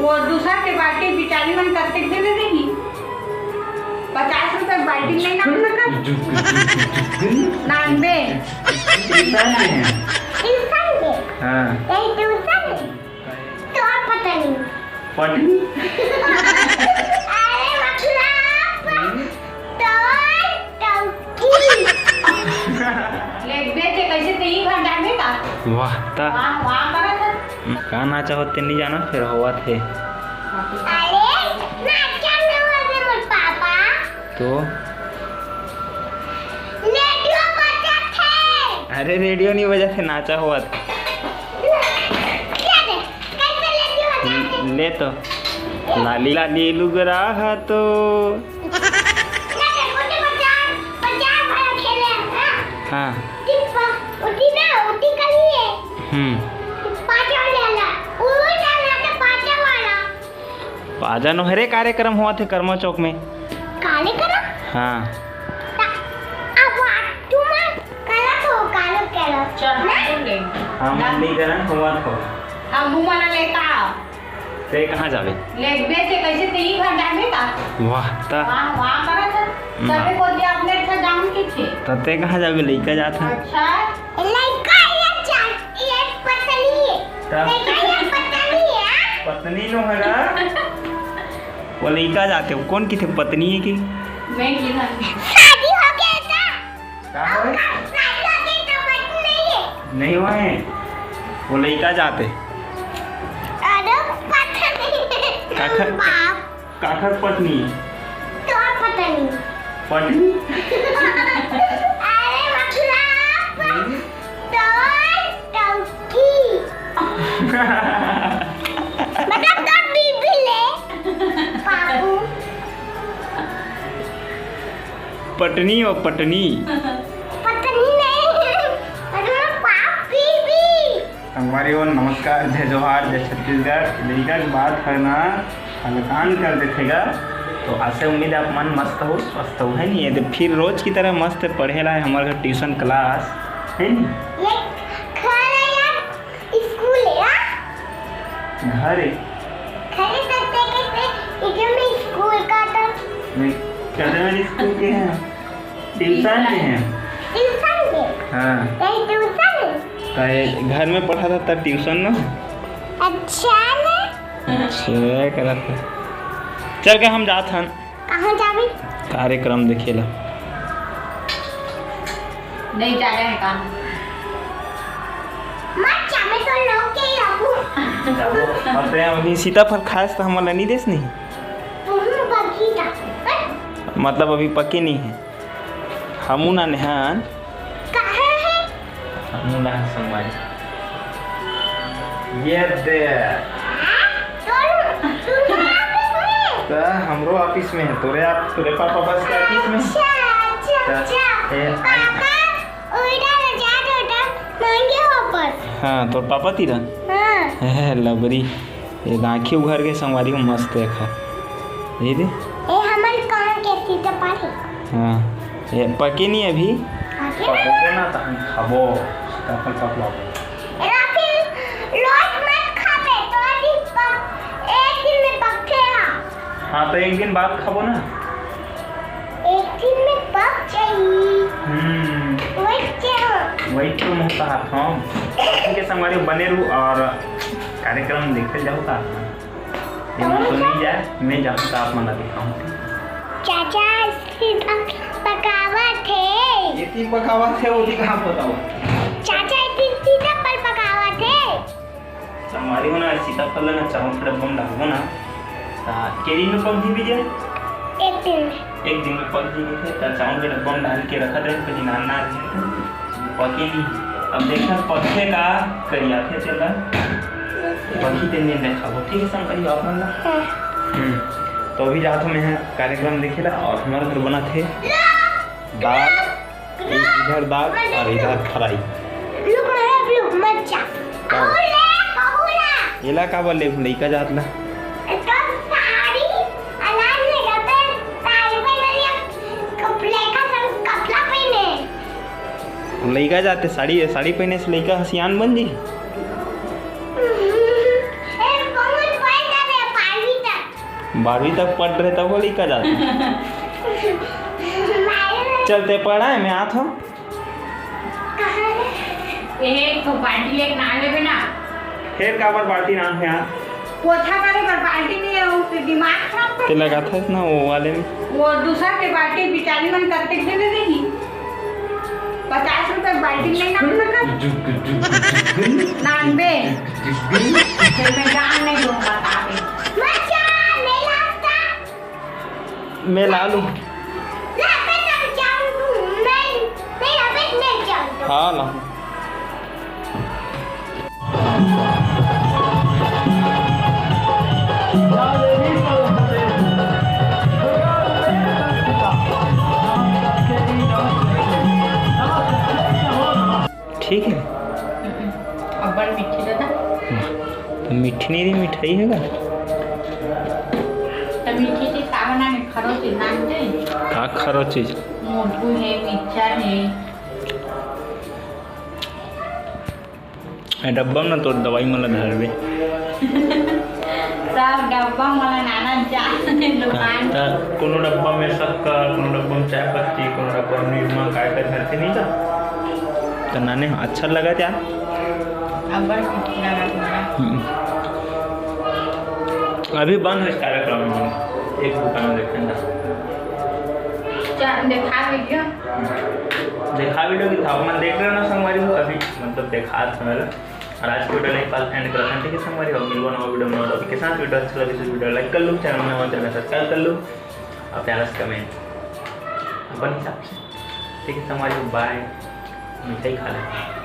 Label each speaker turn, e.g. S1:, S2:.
S1: वो दूसरा के बाल्टी बिचारी मन करते दे देगी 50 रुपए बाल्टी नहीं ना लगा 90
S2: हाँ
S3: तो और पता नहीं
S2: पटनी
S3: अरे मतलब तो
S1: लेट बेचे कैसे ते ही घर डाले का
S2: वाह ता
S1: वाह करा था
S2: कहाँ नाचा होते नहीं जाना फिर हुआ थे
S3: अरे नाचा में हुआ थे मोर पापा
S2: तो
S3: रेडियो बजा थे
S2: अरे रेडियो नहीं बजा थे नाचा हुआ था
S3: क्या दे कैसे रेडियो बजा थे
S2: ले तो लाली लाली लुगरा हा तो
S3: क्या दे मुझे बजा बजा भरा खेले
S2: हाँ
S3: टिप्पा उठी ना उठी करिए पाचा वाला उड़ा ना तो पाचा वाला
S2: पाजा नो हरे कार्यक्रम हुआ थे कर्मा चौक में
S3: काले करो
S2: हाँ
S3: अब तुम करा तो कालो करो
S1: चल हम ले
S2: हाँ मंडलीकरण हुआ था
S1: हम मुंह लेता
S2: ते कहाँ जावे
S1: लेट बेचे कैसे ते ही घर डाले का
S2: वाह ता
S1: वाह करा था सबे को दिया अपने से जान की थे
S2: तते कहाँ जावे लइका जात है
S1: अच्छा
S3: लड़का ये पतली है लड़का ये पतली है
S2: पत्नी नो हरा वो लइका जाते हो कौन की थे पत्नी है की
S1: मैं की था
S3: शादी हो गया था
S2: क्या हुआ
S3: शादी हो गई तो बच्चे नहीं है
S2: नहीं हुआ है वो लइका जाते
S3: अरे पता नहीं
S2: काखर
S3: बाप
S2: काखर पत्नी
S3: तो और पता नहीं
S2: पत्नी
S3: अरे मतलब तो टंकी मतलब तो बीबी ले पापू
S2: पटनी और पटनी
S3: पत्नी नहीं अरे पाप बीबी
S2: हमारी ओर नमस्कार जय जोहार जय छत्तीसगढ़ लइका की बात है ना हलकान कर देखेगा तो आसे उम्मीद है आप मन मस्त हो स्वस्थ हो है नहीं ये फिर रोज की तरह मस्त पढ़े ला है हमारे घर ट्यूशन क्लास है नहीं
S3: ये खाना यार स्कूल है हाँ
S2: घर है
S3: खड़े करते करते इधर में स्कूल का तो
S2: कहते मेरे स्कूल के हैं ट्यूशन के हैं
S3: ट्यूशन के
S2: हाँ
S3: ये ट्यूशन
S2: तो ये घर में पढ़ा था तब ट्यूशन ना
S3: अच्छा ना
S2: अच्छा करा था चल के हम जात हन
S3: कहाँ जावे
S2: कार्यक्रम देखेला
S1: नहीं जा रहे हैं काम
S3: मत चाहे तो लोग के ही रखूं
S2: और ते अभी सीताफल खास तो हमारा नहीं देस नहीं
S3: बगीचा
S2: मतलब अभी पके नहीं है हमू ना नेहान
S3: कहाँ है
S2: हमू ना संगवारी ये दे तो हमरो ऑफिस में है तोरे पापा बस के ऑफिस में हाँ तोर पापा तीरा है लबरी ये आँखें उघर के संगवारी को मस्त देखा ये दे हाँ ये पके नहीं अभी पकोगे ना तो हम खाबो सीताफल पकवाओ हाँ तो एक दिन बाद खाबो ना वही तो मुहता हाथ हम के संगवारी बने रहूँ और कार्यक्रम देखते जाओ का ये मन तो नहीं जाए मैं जाऊँ तो आप मना दिखाऊँ
S3: चाचा पकावा थे
S2: ये तीन पकावा थे वो दिखा बताओ
S3: चाचा सीताफल पकावा थे
S2: संगवारी हो ना सीताफल ना चावल थोड़ा बम डालबो ना केरी में पक जी भी जाए एक दिन में पक जी थे तो चावल के डब्बा में डाल के रखा रहे फिर नाना पके नहीं अब देखना पके का करिया थे चला पकी दिन दिन नहीं खाओ ठीक है संग करियो आप मन तो अभी जाता मैं कार्यक्रम देखेला और हमारे घर बना थे दाल इधर दाल और इधर फ्राई एला का बोले लइका जात ला लइका जाते साड़ी साड़ी पहने से लइका हसियान बन जी 12वीं तक पढ़ रहे तब बोली का जाते चलते पढ़ा है मैं आत हो
S1: एक तो बाल्टी एक ना लेबे ना
S2: फिर का बार बाल्टी नाम है यार
S1: पोछा करे पर बाल्टी नहीं है उससे दिमाग खराब
S2: के लगा था ना वो वाले में
S1: वो दूसरा के बाल्टी बिचारी मन करते दे देगी 50 रुपए बाल्टी नहीं ना नानबे फिर मैं जान नहीं दूंगा आगे
S2: मैं ला लूँ हाँ ला ठीक है
S1: अब बड़ मीठी दादा
S2: तो मीठी नहीं रही मिठाई है का
S1: तो मीठी चीज सावना में खरो चीज नाम दे
S2: का खरो चीज
S1: मोटू है मिर्चा है
S2: डब्बा में तो दवाई मला धरबे
S1: सब डब्बा मला नाना जाने दुकान
S2: कोनो डब्बा में शक्कर कोनो डब्बा में चाय पत्ती कोनो डब्बा में निरमा काय काय धरते नहीं था तो नाने अच्छा लगा क्या
S1: अब बड़ मीठी लगा तुम्हारा
S2: अभी बंद है इस कार्यक्रम में एक दुकान देखेंगे देखा वीडियो की था मैं देख रहे ना संगवारी हो अभी मतलब देखा था मेरा और आज की वीडियो नहीं कल एंड कर सकते कि संगवारी हो मिलवा नवा वीडियो में टॉपिक के साथ वीडियो अच्छा लगे तो वीडियो लाइक कर लो चैनल में चैनल सब्सक्राइब कर लो और प्यारा से कमेंट अपन हिसाब से ठीक है संगवारी बाय मिठाई खा लें